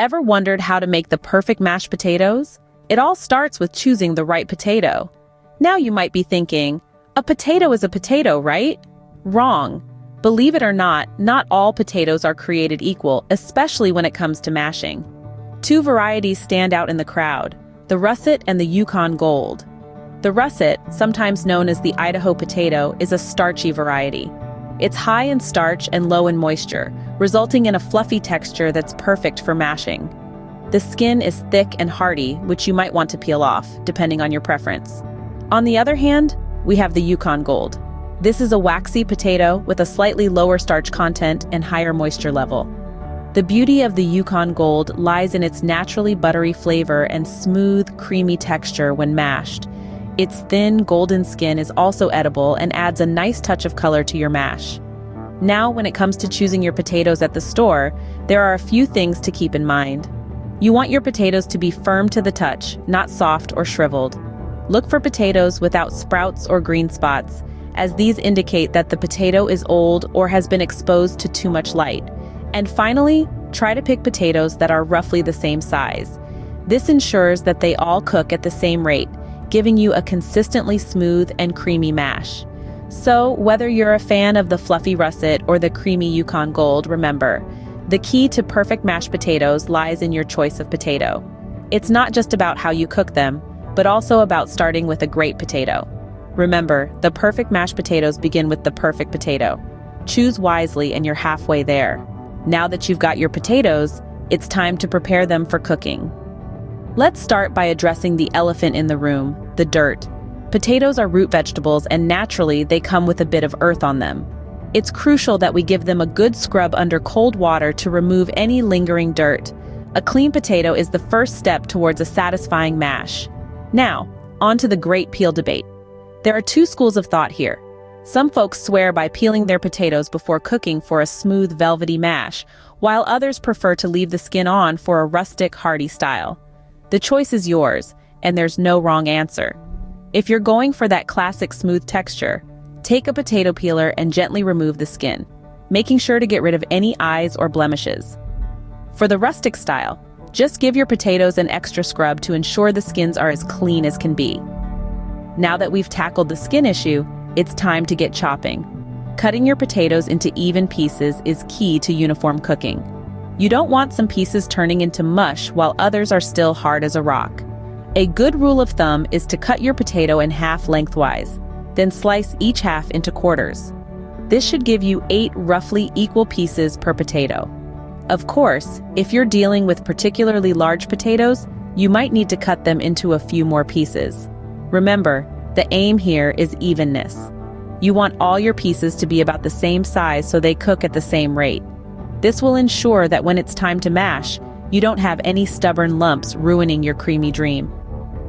Ever wondered how to make the perfect mashed potatoes? It all starts with choosing the right potato. Now you might be thinking, a potato is a potato, right? Wrong. Believe it or not all potatoes are created equal, especially when it comes to mashing. Two varieties stand out in the crowd, the russet and the Yukon Gold. The russet, sometimes known as the Idaho potato, is a starchy variety. It's high in starch and low in moisture, resulting in a fluffy texture that's perfect for mashing. The skin is thick and hearty, which you might want to peel off, depending on your preference. On the other hand, we have the Yukon Gold. This is a waxy potato with a slightly lower starch content and higher moisture level. The beauty of the Yukon Gold lies in its naturally buttery flavor and smooth, creamy texture when mashed. Its thin, golden skin is also edible and adds a nice touch of color to your mash. Now, when it comes to choosing your potatoes at the store, there are a few things to keep in mind. You want your potatoes to be firm to the touch, not soft or shriveled. Look for potatoes without sprouts or green spots, as these indicate that the potato is old or has been exposed to too much light. And finally, try to pick potatoes that are roughly the same size. This ensures that they all cook at the same rate, giving you a consistently smooth and creamy mash. So, whether you're a fan of the fluffy russet or the creamy Yukon Gold, remember, the key to perfect mashed potatoes lies in your choice of potato. It's not just about how you cook them, but also about starting with a great potato. Remember, the perfect mashed potatoes begin with the perfect potato. Choose wisely and you're halfway there. Now that you've got your potatoes, it's time to prepare them for cooking. Let's start by addressing the elephant in the room, the dirt. Potatoes are root vegetables and naturally they come with a bit of earth on them. It's crucial that we give them a good scrub under cold water to remove any lingering dirt. A clean potato is the first step towards a satisfying mash. Now, on to the great peel debate. There are two schools of thought here. Some folks swear by peeling their potatoes before cooking for a smooth, velvety mash, while others prefer to leave the skin on for a rustic, hearty style. The choice is yours, and there's no wrong answer. If you're going for that classic smooth texture, take a potato peeler and gently remove the skin, making sure to get rid of any eyes or blemishes. For the rustic style, just give your potatoes an extra scrub to ensure the skins are as clean as can be. Now that we've tackled the skin issue, it's time to get chopping. Cutting your potatoes into even pieces is key to uniform cooking. You don't want some pieces turning into mush while others are still hard as a rock. A good rule of thumb is to cut your potato in half lengthwise, then slice each half into quarters. This should give you 8 roughly equal pieces per potato. Of course, if you're dealing with particularly large potatoes, you might need to cut them into a few more pieces. Remember, the aim here is evenness. You want all your pieces to be about the same size so they cook at the same rate. This will ensure that when it's time to mash, you don't have any stubborn lumps ruining your creamy dream.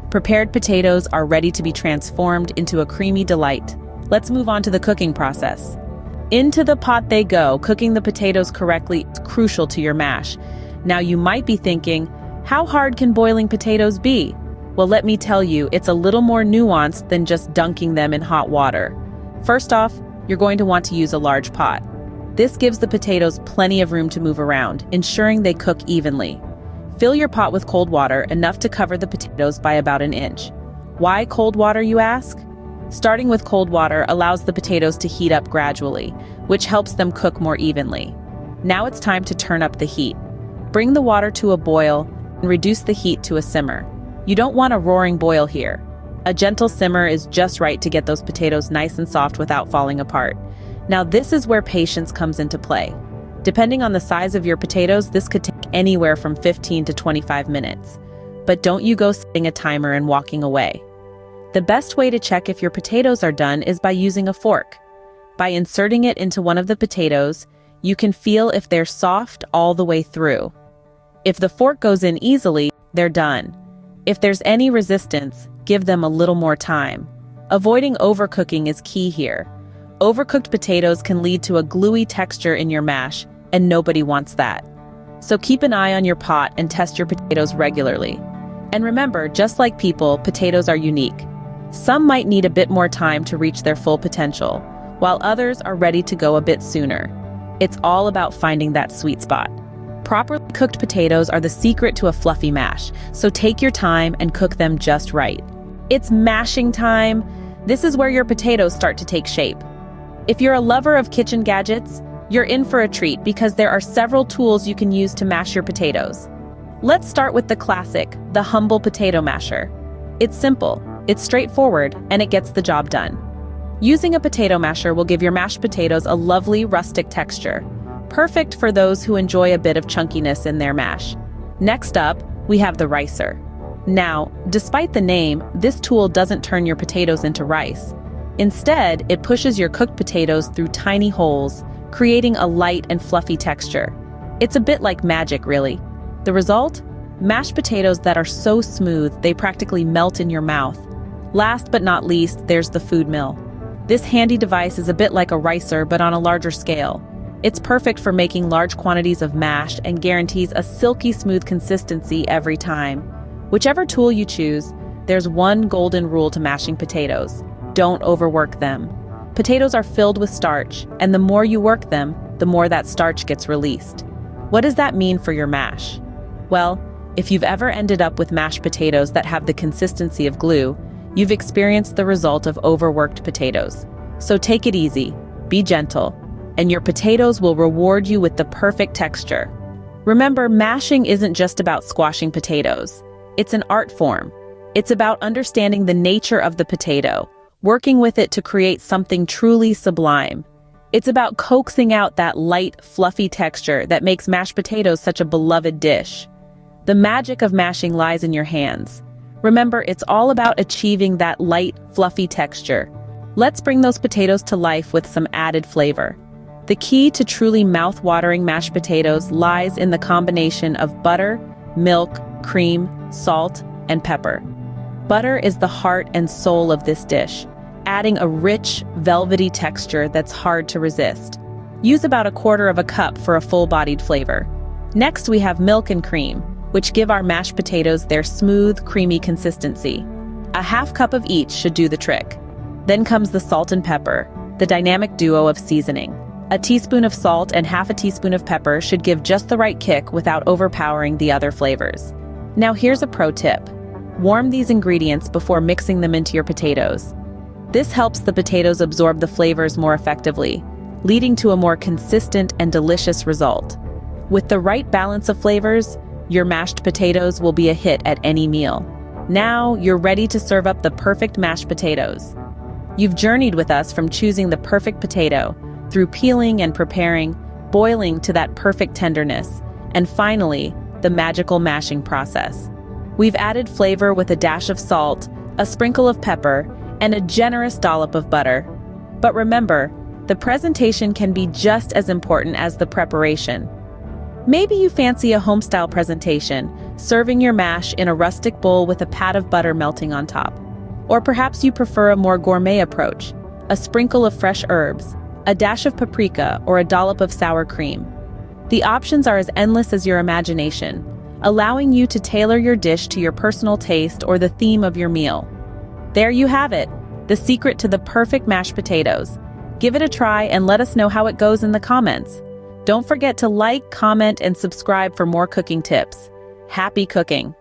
Prepared potatoes are ready to be transformed into a creamy delight. Let's move on to the cooking process. Into the pot they go. Cooking the potatoes correctly is crucial to your mash. Now you might be thinking, how hard can boiling potatoes be? Well, let me tell you, it's a little more nuanced than just dunking them in hot water. First off, you're going to want to use a large pot. This gives the potatoes plenty of room to move around, ensuring they cook evenly. Fill your pot with cold water, enough to cover the potatoes by about an inch. Why cold water, you ask? Starting with cold water allows the potatoes to heat up gradually, which helps them cook more evenly. Now it's time to turn up the heat. Bring the water to a boil and reduce the heat to a simmer. You don't want a roaring boil here. A gentle simmer is just right to get those potatoes nice and soft without falling apart. Now this is where patience comes into play. Depending on the size of your potatoes, this could take anywhere from 15 to 25 minutes. But don't you go setting a timer and walking away. The best way to check if your potatoes are done is by using a fork. By inserting it into one of the potatoes, you can feel if they're soft all the way through. If the fork goes in easily, they're done. If there's any resistance, give them a little more time. Avoiding overcooking is key here. Overcooked potatoes can lead to a gluey texture in your mash, and nobody wants that. So keep an eye on your pot and test your potatoes regularly. And remember, just like people, potatoes are unique. Some might need a bit more time to reach their full potential, while others are ready to go a bit sooner. It's all about finding that sweet spot. Properly cooked potatoes are the secret to a fluffy mash, so take your time and cook them just right. It's mashing time. This is where your potatoes start to take shape. If you're a lover of kitchen gadgets, you're in for a treat because there are several tools you can use to mash your potatoes. Let's start with the classic, the humble potato masher. It's simple, it's straightforward, and it gets the job done. Using a potato masher will give your mashed potatoes a lovely rustic texture, perfect for those who enjoy a bit of chunkiness in their mash. Next up, we have the ricer. Now, despite the name, this tool doesn't turn your potatoes into rice. Instead, it pushes your cooked potatoes through tiny holes, creating a light and fluffy texture. It's a bit like magic, really. The result? Mashed potatoes that are so smooth they practically melt in your mouth. Last but not least, there's the food mill. This handy device is a bit like a ricer but on a larger scale. It's perfect for making large quantities of mash and guarantees a silky smooth consistency every time. Whichever tool you choose, there's one golden rule to mashing potatoes: don't overwork them. Potatoes are filled with starch, and the more you work them, the more that starch gets released. What does that mean for your mash? Well, if you've ever ended up with mashed potatoes that have the consistency of glue, you've experienced the result of overworked potatoes. So take it easy, be gentle, and your potatoes will reward you with the perfect texture. Remember, mashing isn't just about squashing potatoes. It's an art form. It's about understanding the nature of the potato, working with it to create something truly sublime. It's about coaxing out that light, fluffy texture that makes mashed potatoes such a beloved dish. The magic of mashing lies in your hands. Remember, it's all about achieving that light, fluffy texture. Let's bring those potatoes to life with some added flavor. The key to truly mouth-watering mashed potatoes lies in the combination of butter, milk, cream, salt, and pepper. Butter is the heart and soul of this dish, adding a rich, velvety texture that's hard to resist. Use about 1/4 cup for a full-bodied flavor. Next, we have milk and cream, which give our mashed potatoes their smooth, creamy consistency. 1/2 cup of each should do the trick. Then comes the salt and pepper, the dynamic duo of seasoning. A teaspoon of salt and 1/2 teaspoon of pepper should give just the right kick without overpowering the other flavors. Now here's a pro tip. Warm these ingredients before mixing them into your potatoes. This helps the potatoes absorb the flavors more effectively, leading to a more consistent and delicious result. With the right balance of flavors, your mashed potatoes will be a hit at any meal. Now you're ready to serve up the perfect mashed potatoes. You've journeyed with us from choosing the perfect potato, through peeling and preparing, boiling to that perfect tenderness, and finally, the magical mashing process. We've added flavor with a dash of salt, a sprinkle of pepper, and a generous dollop of butter. But remember, the presentation can be just as important as the preparation. Maybe you fancy a home-style presentation, serving your mash in a rustic bowl with a pat of butter melting on top. Or perhaps you prefer a more gourmet approach, a sprinkle of fresh herbs, a dash of paprika, or a dollop of sour cream. The options are as endless as your imagination, allowing you to tailor your dish to your personal taste or the theme of your meal. There you have it, the secret to the perfect mashed potatoes. Give it a try and let us know how it goes in the comments. Don't forget to like, comment, and subscribe for more cooking tips. Happy cooking!